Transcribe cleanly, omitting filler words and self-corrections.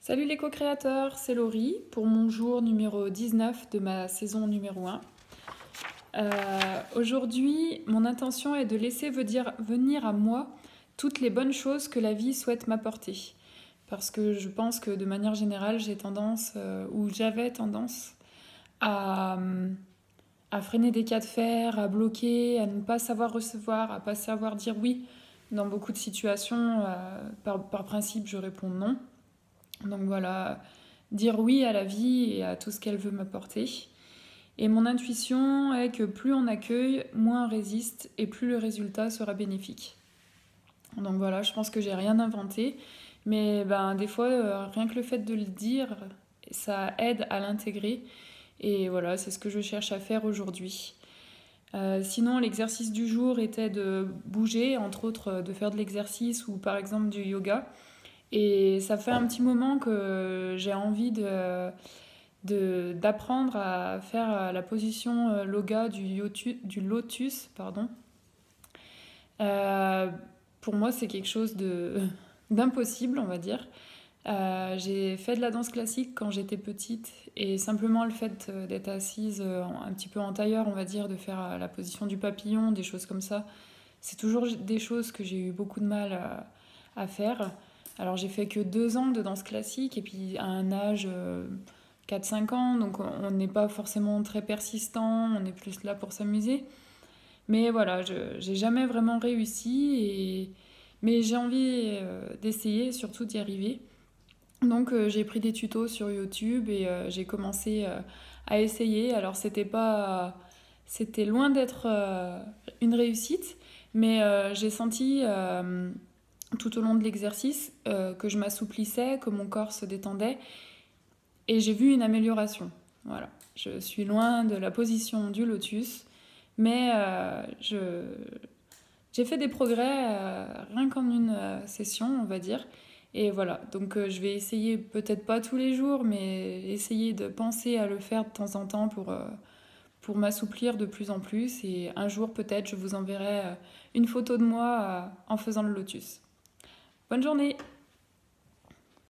Salut les co-créateurs, c'est Laurie pour mon jour numéro 19 de ma saison numéro 1. Aujourd'hui, mon intention est de laisser venir à moi toutes les bonnes choses que la vie souhaite m'apporter. Parce que je pense que de manière générale, j'avais tendance à, à freiner des cas de fer, à bloquer, à ne pas savoir recevoir, à pas savoir dire oui. Dans beaucoup de situations, par principe, je réponds non. Donc voilà, dire oui à la vie et à tout ce qu'elle veut m'apporter. Et mon intuition est que plus on accueille, moins on résiste et plus le résultat sera bénéfique. Donc voilà, je pense que j'ai rien inventé, mais des fois, rien que le fait de le dire, ça aide à l'intégrer. Et voilà, c'est ce que je cherche à faire aujourd'hui. Sinon, l'exercice du jour était de bouger, entre autres de faire de l'exercice ou par exemple du yoga. Et ça fait un petit moment que j'ai envie d'apprendre à faire la position yoga du lotus. Pardon. Euh, pour moi, c'est quelque chose d'impossible, on va dire. J'ai fait de la danse classique quand j'étais petite et simplement le fait d'être assise un petit peu en tailleur, on va dire, de faire la position du papillon, des choses comme ça, c'est toujours des choses que j'ai eu beaucoup de mal à faire. Alors j'ai fait que 2 ans de danse classique et puis à un âge 4-5 ans, donc on n'est pas forcément très persistant, on est plus là pour s'amuser. Mais voilà, j'ai jamais vraiment réussi, mais j'ai envie d'essayer, surtout d'y arriver. Donc j'ai pris des tutos sur YouTube et j'ai commencé à essayer. Alors c'était loin d'être une réussite, mais j'ai senti tout au long de l'exercice que je m'assouplissais, que mon corps se détendait et j'ai vu une amélioration. Voilà, je suis loin de la position du lotus, mais j'ai fait des progrès rien qu'en une session, on va dire. Et voilà, donc je vais essayer, peut-être pas tous les jours, mais essayer de penser à le faire de temps en temps pour m'assouplir de plus en plus. Et un jour, peut-être, je vous enverrai une photo de moi en faisant le lotus. Bonne journée!